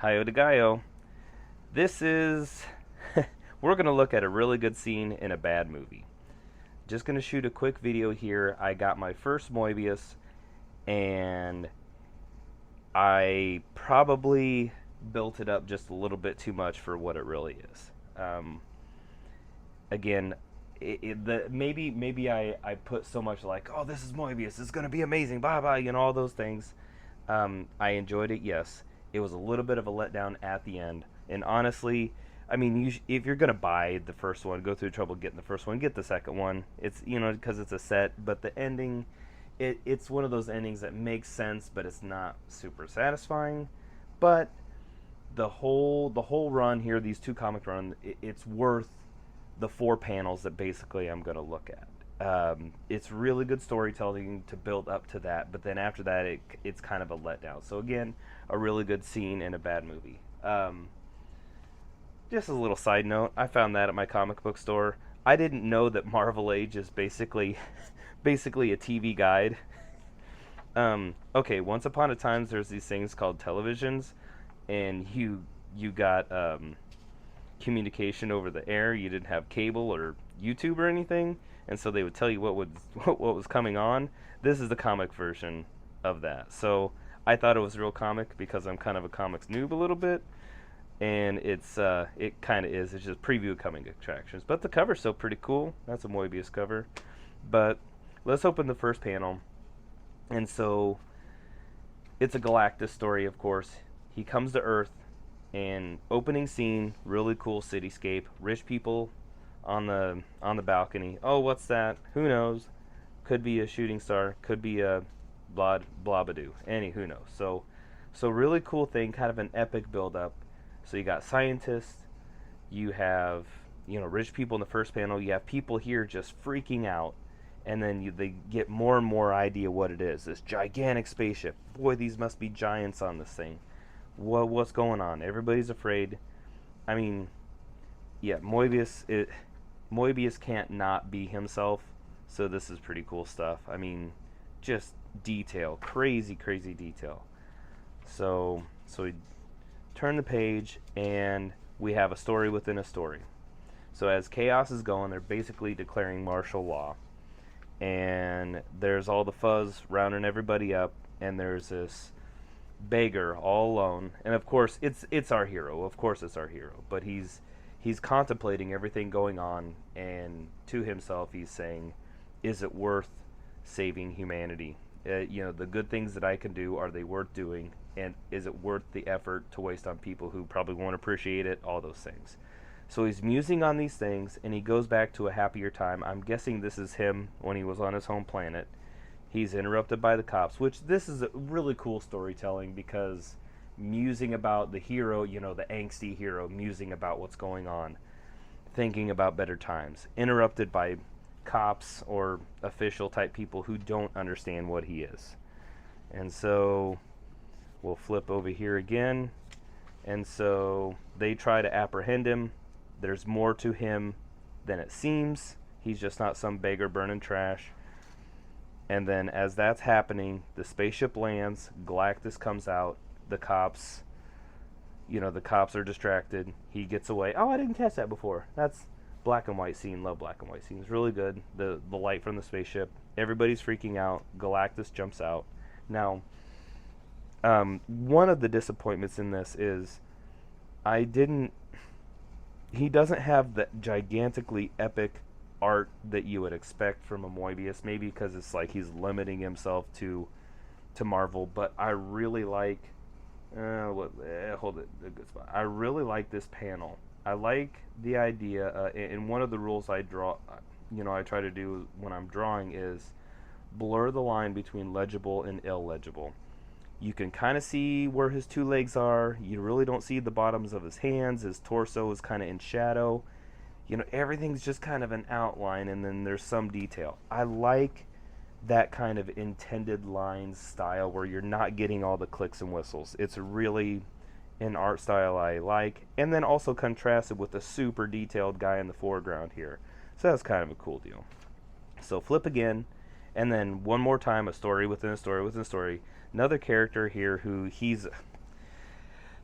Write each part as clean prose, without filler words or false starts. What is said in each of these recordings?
Hiyo de Gallo. This is. We're going to look at a really good scene in a bad movie. Just going to shoot a quick video here. I got my first Moebius, and I probably built it up just a little bit too much for what it really is. Again, maybe I put so much like, oh, this is Moebius, it's going to be amazing, bye bye, all those things. I enjoyed it, yes. It was a little bit of a letdown at the end. And honestly, I mean, if you're going to buy the first one, go through trouble getting the first one, get the second one. It's, because it's a set. But the ending, it's one of those endings that makes sense, but it's not super satisfying. But the whole run here, these two comic runs, it's worth the 4 panels that basically I'm going to look at. It's really good storytelling to build up to that, but then after that, it's kind of a letdown. So again, a really good scene in a bad movie. Just a little side note, I found that at my comic book store. I didn't know that Marvel Age is basically basically a TV guide. Okay, once upon a time, there's these things called televisions, and you got communication over the air. You didn't have cable or YouTube or anything, and so they would tell you what was coming on. This is the comic version of that. So I thought it was real comic because I'm kind of a comics noob a little bit, and it kind of is. It's just preview coming attractions, but the cover's still pretty cool. That's a Moebius cover. But let's open the first panel, and so it's a Galactus story, of course. He comes to Earth, and opening scene, really cool cityscape. Rich people on the balcony. Oh, what's that? Who knows? Could be a shooting star. Could be a blobadoo. Who knows? So really cool thing. Kind of an epic build up. So you got scientists. You have rich people in the first panel. You have people here just freaking out. And then they get more and more idea what it is. This gigantic spaceship. Boy, these must be giants on this thing. What's going on? Everybody's afraid. I mean, yeah, Moebius can't not be himself. So this is pretty cool stuff. I mean, just detail, crazy detail. So we turn the page, and we have a story within a story. So as chaos is going, they're basically declaring martial law. And there's all the fuzz rounding everybody up, and there's this beggar all alone. And of course it's our hero. Of course it's our hero. But he's contemplating everything going on, and to himself he's saying, is it worth saving humanity? The good things that I can do, are they worth doing? And is it worth the effort to waste on people who probably won't appreciate it? All those things. So he's musing on these things, and he goes back to a happier time. I'm guessing this is him when he was on his home planet. He's interrupted by the cops, which this is a really cool storytelling, because musing about the hero, the angsty hero, musing about what's going on, thinking about better times, interrupted by cops or official type people who don't understand what he is. And so we'll flip over here again. And so they try to apprehend him. There's more to him than it seems. He's just not some beggar burning trash. And then as that's happening, the spaceship lands, Galactus comes out, the cops are distracted. He gets away. Oh, I didn't catch that before. That's black and white scene. Love black and white scenes. Really good. The light from the spaceship. Everybody's freaking out. Galactus jumps out. Now, one of the disappointments in this is he doesn't have the gigantically epic art that you would expect from a Moebius, maybe because it's like he's limiting himself to Marvel, but I really like hold it a good spot. I really like this panel. I like the idea, and one of the rules I try to do when I'm drawing is blur the line between legible and illegible. You can kind of see where his 2 legs are. You really don't see the bottoms of his hands. His torso is kind of in shadow. Everything's just kind of an outline, and then there's some detail. I like that kind of intended lines style where you're not getting all the clicks and whistles. It's really an art style I like, and then also contrasted with the super detailed guy in the foreground here. So that's kind of a cool deal. So flip again, and then one more time, a story within a story within a story. Another character here who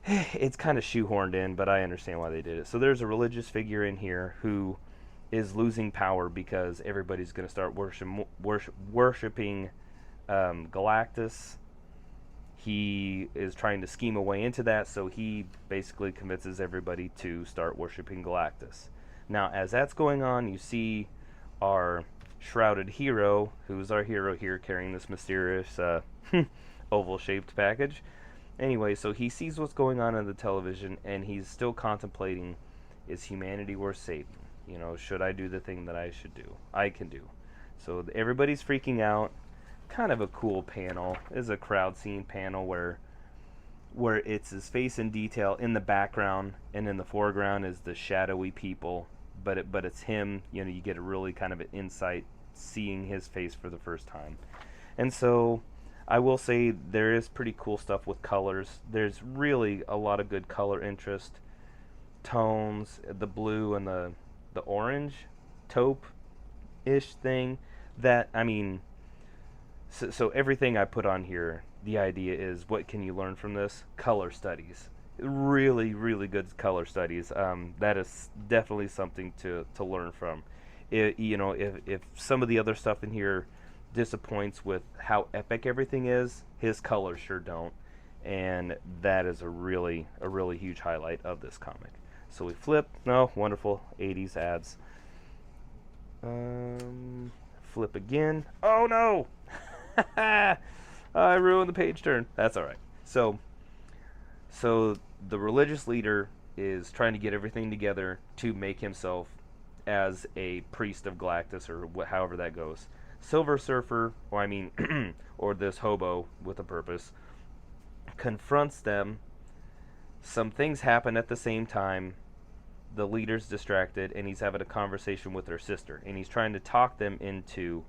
it's kind of shoehorned in, but I understand why they did it. So there's a religious figure in here who is losing power because everybody's going to start worshiping Galactus. He is trying to scheme a way into that, so he basically convinces everybody to start worshiping Galactus. Now, as that's going on, you see our shrouded hero, who's our hero here, carrying this mysterious oval-shaped package. Anyway, so he sees what's going on the television, and he's still contemplating, is humanity worth saving? You know, should I do the thing that I can do? So everybody's freaking out. Kind of a cool panel. Is a crowd scene panel where it's his face in detail in the background, and in the foreground is the shadowy people, but it's him. You know, you get a really kind of an insight seeing his face for the first time. And so I will say there is pretty cool stuff with colors. There's really a lot of good color interest, tones, the blue and the orange taupe ish thing. That, I mean, so everything I put on here, the idea is, what can you learn from this? Color studies. Really, really good color studies. That is definitely something to learn from. You know, if some of the other stuff in here disappoints with how epic everything is, his colors sure don't. And that is a really huge highlight of this comic. So we flip. No, wonderful 80s ads. Flip again. Oh no! I ruined the page turn. That's all right. So the religious leader is trying to get everything together to make himself as a priest of Galactus, or however that goes. Silver Surfer, or I mean, or this hobo with a purpose, confronts them. Some things happen at the same time. The leader's distracted, and he's having a conversation with her sister, and he's trying to talk them into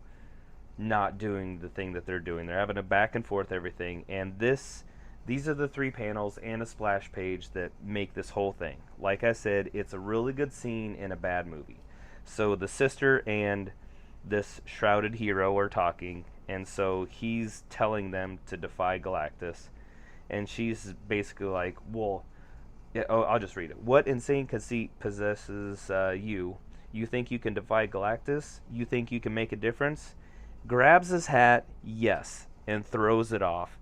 not doing the thing that they're doing. They're having a back and forth everything, and these are the 3 panels and a splash page that make this whole thing. Like I said, it's a really good scene in a bad movie. So the sister and this shrouded hero are talking, and so he's telling them to defy Galactus, and she's basically like, well, yeah, oh, I'll just read it. What insane conceit possesses you? You think you can defy Galactus? You think you can make a difference? Grabs his hat, yes, and throws it off,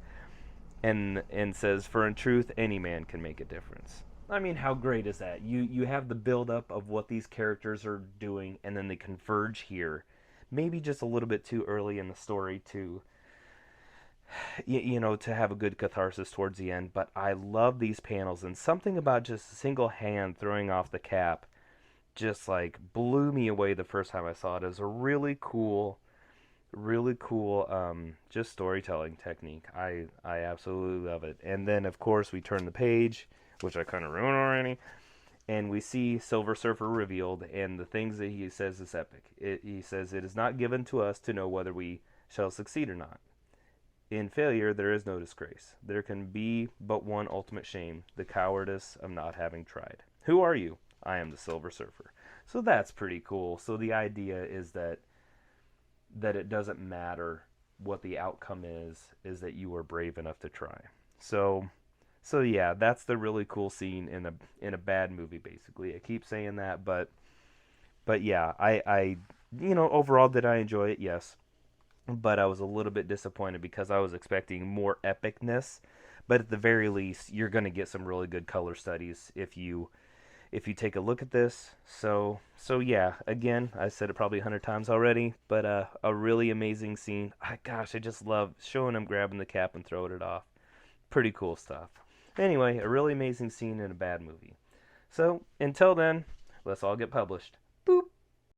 and says, for in truth, any man can make a difference. I mean, how great is that? You have the build-up of what these characters are doing, and then they converge here. Maybe just a little bit too early in the story to, you know, to have a good catharsis towards the end, but I love these panels, and something about just a single hand throwing off the cap just, like, blew me away the first time I saw it. As a really cool just storytelling technique. I absolutely love it. And then of course we turn the page, which I kind of ruined already, and we see Silver Surfer revealed, and the things that he says is epic. He says, it is not given to us to know whether we shall succeed or not. In failure there is no disgrace. There can be but one ultimate shame, the cowardice of not having tried. Who are you? I am the Silver Surfer. So that's pretty cool. So the idea is that it doesn't matter what the outcome is that you were brave enough to try. So yeah, that's the really cool scene in a bad movie, basically. I keep saying that, but yeah, I you know, overall, did I enjoy it? Yes. But I was a little bit disappointed because I was expecting more epicness. But at the very least, you're going to get some really good color studies if you take a look at this. So yeah, again, I said it probably 100 times already, but a really amazing scene. Gosh, I just love showing him grabbing the cap and throwing it off. Pretty cool stuff. Anyway, a really amazing scene in a bad movie. So until then, let's all get published.